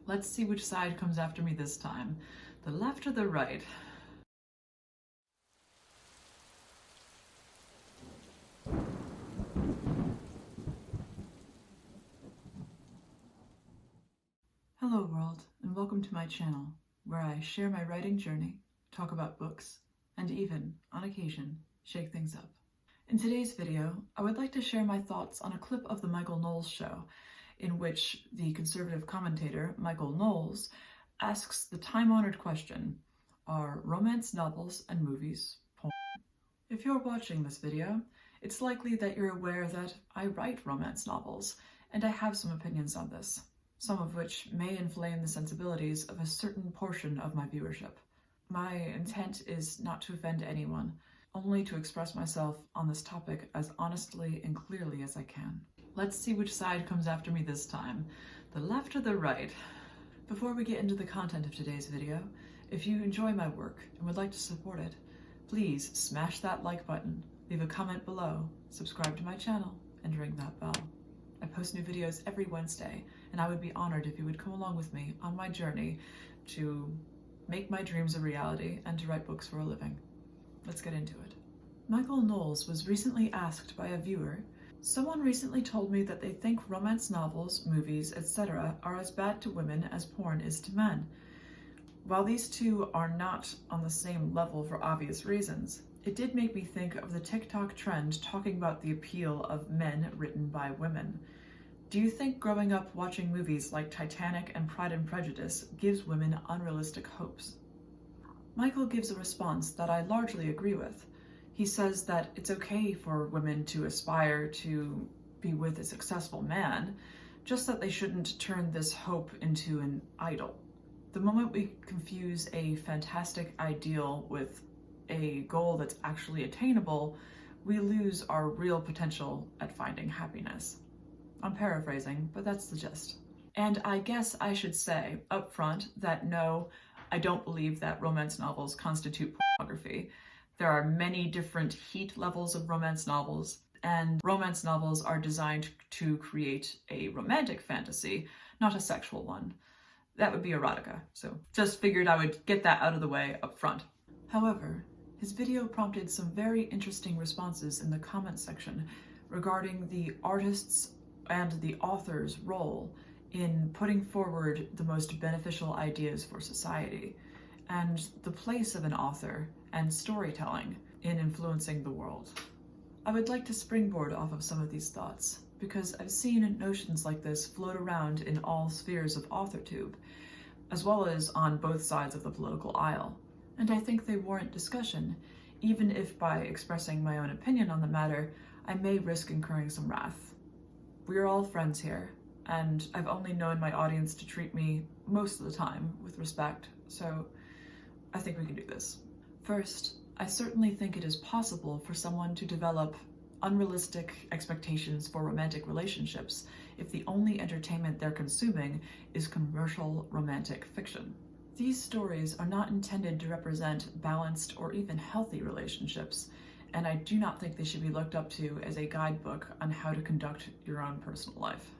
Let's see which side comes after me this time. The left or the right? Hello world, and welcome to my channel, where I share my writing journey, talk about books, and even, on occasion, shake things up. In today's video, I would like to share my thoughts on a clip of the Michael Knowles show, in which the conservative commentator, Michael Knowles, asks the time-honored question, are romance novels and movies porn? If you're watching this video, it's likely that you're aware that I write romance novels, and I have some opinions on this, some of which may inflame the sensibilities of a certain portion of my viewership. My intent is not to offend anyone, only to express myself on this topic as honestly and clearly as I can. Let's see which side comes after me this time, the left or the right? Before we get into the content of today's video, if you enjoy my work and would like to support it, please smash that like button, leave a comment below, subscribe to my channel, and ring that bell. I post new videos every Wednesday, and I would be honored if you would come along with me on my journey to make my dreams a reality and to write books for a living. Let's get into it. Michael Knowles was recently asked by a viewer, "Someone recently told me that they think romance novels, movies, etc. are as bad to women as porn is to men. While these two are not on the same level for obvious reasons, it did make me think of the TikTok trend talking about the appeal of men written by women. Do you think growing up watching movies like Titanic and Pride and Prejudice gives women unrealistic hopes?" Michael gives a response that I largely agree with. He says that it's okay for women to aspire to be with a successful man, just that they shouldn't turn this hope into an idol. The moment we confuse a fantastic ideal with a goal that's actually attainable, we lose our real potential at finding happiness. I'm paraphrasing, but that's the gist. And I guess I should say up front that no, I don't believe that romance novels constitute pornography. There are many different heat levels of romance novels, and romance novels are designed to create a romantic fantasy, not a sexual one. That would be erotica, so just figured I would get that out of the way up front. However, his video prompted some very interesting responses in the comment section regarding the artist's and the author's role in putting forward the most beneficial ideas for society, and the place of an author and storytelling in influencing the world. I would like to springboard off of some of these thoughts, because I've seen notions like this float around in all spheres of Authortube, as well as on both sides of the political aisle, and I think they warrant discussion, even if by expressing my own opinion on the matter, I may risk incurring some wrath. We are all friends here, and I've only known my audience to treat me, most of the time, with respect, so I think we can do this. First, I certainly think it is possible for someone to develop unrealistic expectations for romantic relationships if the only entertainment they're consuming is commercial romantic fiction. These stories are not intended to represent balanced or even healthy relationships, and I do not think they should be looked up to as a guidebook on how to conduct your own personal life.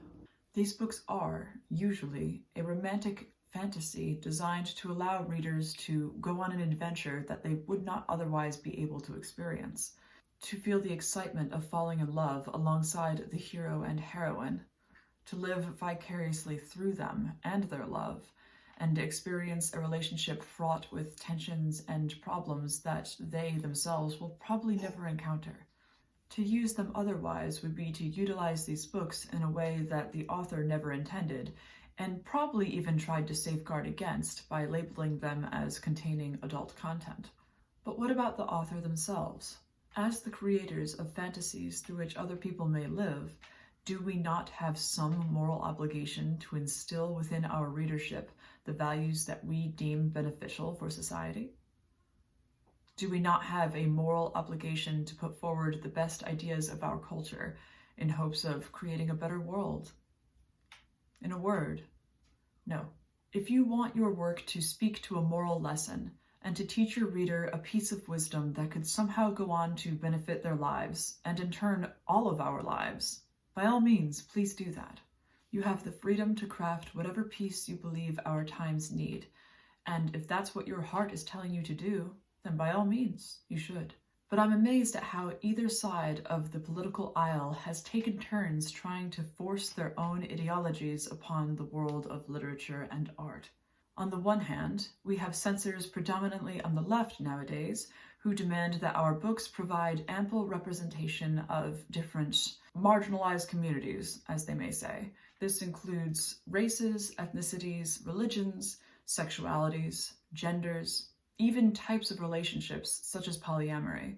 These books are, usually, a romantic fantasy designed to allow readers to go on an adventure that they would not otherwise be able to experience, to feel the excitement of falling in love alongside the hero and heroine, to live vicariously through them and their love, and experience a relationship fraught with tensions and problems that they themselves will probably never encounter. To use them otherwise would be to utilize these books in a way that the author never intended, and probably even tried to safeguard against by labeling them as containing adult content. But what about the author themselves? As the creators of fantasies through which other people may live, do we not have some moral obligation to instill within our readership the values that we deem beneficial for society? Do we not have a moral obligation to put forward the best ideas of our culture in hopes of creating a better world? In a word, no. If you want your work to speak to a moral lesson and to teach your reader a piece of wisdom that could somehow go on to benefit their lives, and in turn all of our lives, by all means, please do that. You have the freedom to craft whatever piece you believe our times need, and if that's what your heart is telling you to do, then by all means, you should. But I'm amazed at how either side of the political aisle has taken turns trying to force their own ideologies upon the world of literature and art. On the one hand, we have censors predominantly on the left nowadays who demand that our books provide ample representation of different marginalized communities, as they may say. This includes races, ethnicities, religions, sexualities, genders, even types of relationships, such as polyamory.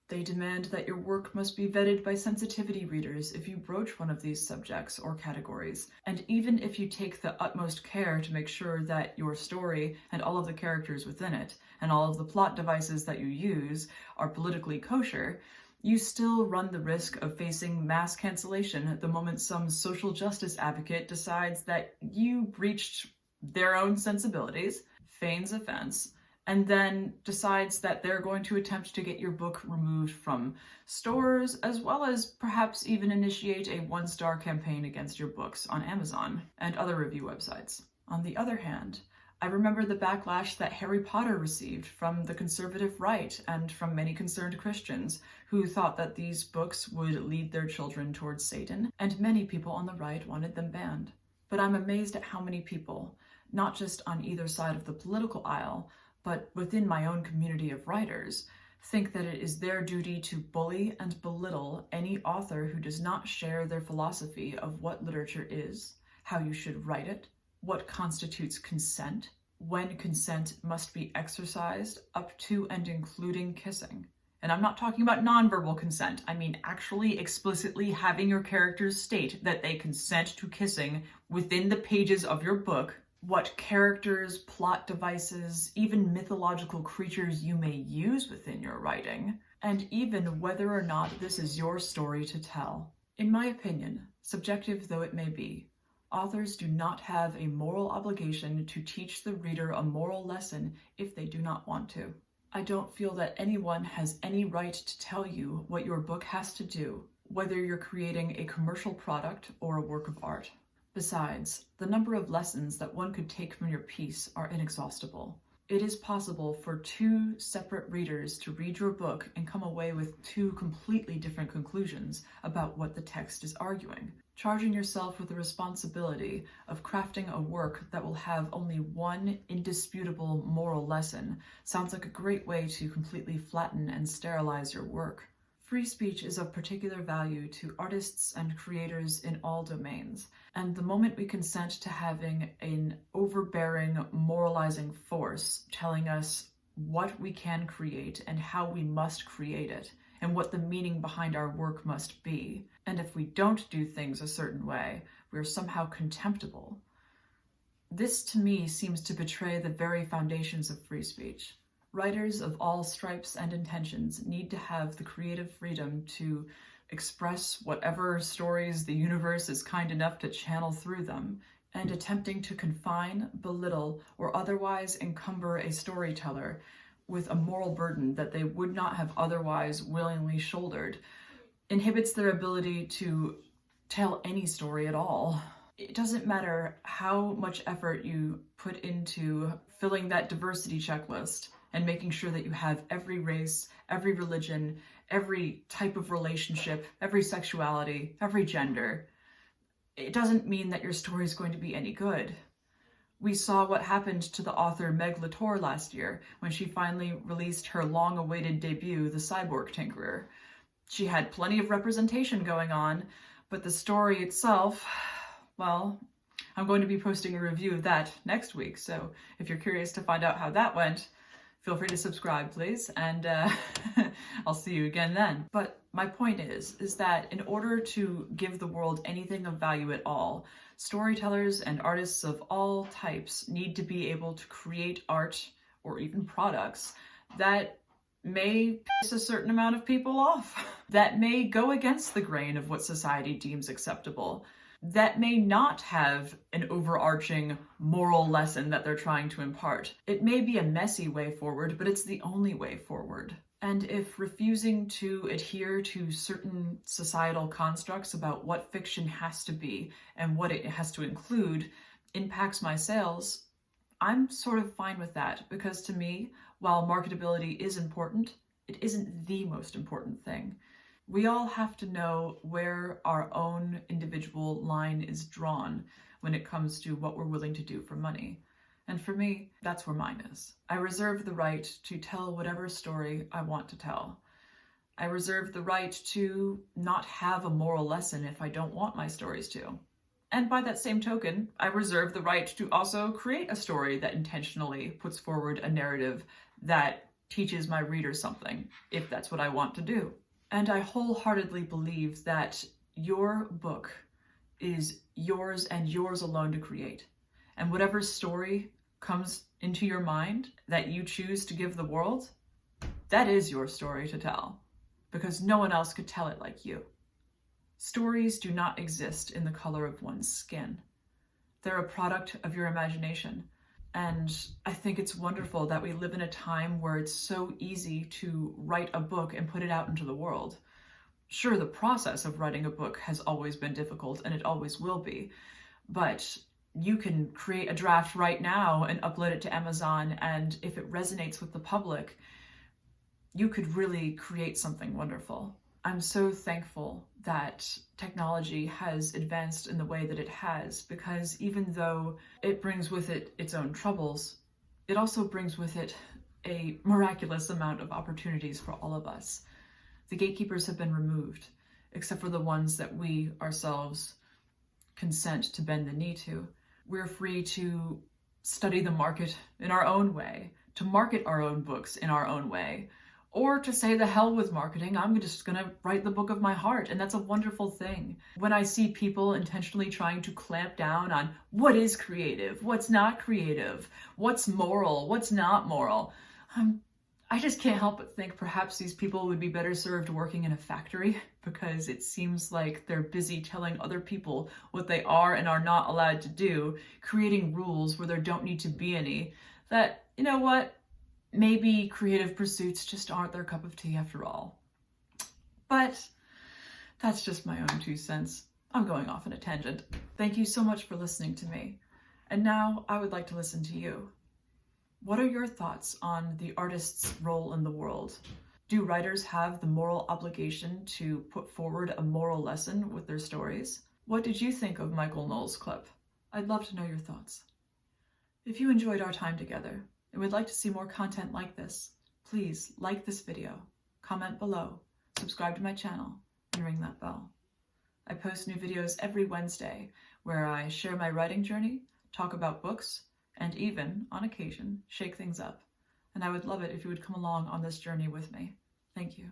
They demand that your work must be vetted by sensitivity readers if you broach one of these subjects or categories, and even if you take the utmost care to make sure that your story and all of the characters within it, and all of the plot devices that you use, are politically kosher, you still run the risk of facing mass cancellation the moment some social justice advocate decides that you breached their own sensibilities, feigns offense, and then decides that they're going to attempt to get your book removed from stores, as well as perhaps even initiate a one-star campaign against your books on Amazon and other review websites. On the other hand, I remember the backlash that Harry Potter received from the conservative right and from many concerned Christians who thought that these books would lead their children towards Satan, and many people on the right wanted them banned. But I'm amazed at how many people, not just on either side of the political aisle, but within my own community of writers, think that it is their duty to bully and belittle any author who does not share their philosophy of what literature is, how you should write it, what constitutes consent, when consent must be exercised, up to and including kissing. And I'm not talking about nonverbal consent. I mean actually explicitly having your characters state that they consent to kissing within the pages of your book, what characters, plot devices, even mythological creatures you may use within your writing, and even whether or not this is your story to tell. In my opinion, subjective though it may be, authors do not have a moral obligation to teach the reader a moral lesson if they do not want to. I don't feel that anyone has any right to tell you what your book has to do, whether you're creating a commercial product or a work of art. Besides, the number of lessons that one could take from your piece are inexhaustible. It is possible for two separate readers to read your book and come away with two completely different conclusions about what the text is arguing. Charging yourself with the responsibility of crafting a work that will have only one indisputable moral lesson sounds like a great way to completely flatten and sterilize your work. Free speech is of particular value to artists and creators in all domains, and the moment we consent to having an overbearing, moralizing force telling us what we can create and how we must create it, and what the meaning behind our work must be, and if we don't do things a certain way, we're somehow contemptible. This, to me, seems to betray the very foundations of free speech. Writers of all stripes and intentions need to have the creative freedom to express whatever stories the universe is kind enough to channel through them, and attempting to confine, belittle, or otherwise encumber a storyteller with a moral burden that they would not have otherwise willingly shouldered inhibits their ability to tell any story at all. It doesn't matter how much effort you put into filling that diversity checklist and making sure that you have every race, every religion, every type of relationship, every sexuality, every gender. It doesn't mean that your story is going to be any good. We saw what happened to the author Meg Latour last year when she finally released her long-awaited debut, The Cyborg Tinkerer. She had plenty of representation going on, but the story itself, well, I'm going to be posting a review of that next week, so if you're curious to find out how that went, feel free to subscribe, please, and I'll see you again then. But my point is that in order to give the world anything of value at all, storytellers and artists of all types need to be able to create art or even products that may piss a certain amount of people off, that may go against the grain of what society deems acceptable, that may not have an overarching moral lesson that they're trying to impart. It may be a messy way forward, but it's the only way forward. And if refusing to adhere to certain societal constructs about what fiction has to be and what it has to include impacts my sales, I'm sort of fine with that, because to me, while marketability is important, it isn't the most important thing. We all have to know where our own individual line is drawn when it comes to what we're willing to do for money. And for me, that's where mine is. I reserve the right to tell whatever story I want to tell. I reserve the right to not have a moral lesson if I don't want my stories to. And by that same token, I reserve the right to also create a story that intentionally puts forward a narrative that teaches my readers something, if that's what I want to do. And I wholeheartedly believe that your book is yours and yours alone to create. And whatever story comes into your mind that you choose to give the world, that is your story to tell, because no one else could tell it like you. Stories do not exist in the color of one's skin. They're a product of your imagination. And I think it's wonderful that we live in a time where it's so easy to write a book and put it out into the world. Sure, the process of writing a book has always been difficult, and it always will be, but you can create a draft right now and upload it to Amazon, and if it resonates with the public, you could really create something wonderful. I'm so thankful that technology has advanced in the way that it has, because even though it brings with it its own troubles, it also brings with it a miraculous amount of opportunities for all of us. The gatekeepers have been removed, except for the ones that we ourselves consent to bend the knee to. We're free to study the market in our own way, to market our own books in our own way, or to say the hell with marketing, I'm just gonna write the book of my heart, and that's a wonderful thing. When I see people intentionally trying to clamp down on what is creative, what's not creative, what's moral, what's not moral, I just can't help but think perhaps these people would be better served working in a factory, because it seems like they're busy telling other people what they are and are not allowed to do, creating rules where there don't need to be any, that, you know what, maybe creative pursuits just aren't their cup of tea after all. But that's just my own 2 cents. I'm going off on a tangent. Thank you so much for listening to me. And now I would like to listen to you. What are your thoughts on the artist's role in the world? Do writers have the moral obligation to put forward a moral lesson with their stories? What did you think of Michael Knowles' clip? I'd love to know your thoughts. If you enjoyed our time together and would like to see more content like this, please like this video, comment below, subscribe to my channel, and ring that bell. I post new videos every Wednesday where I share my writing journey, talk about books, and even, on occasion, shake things up. And I would love it if you would come along on this journey with me. Thank you.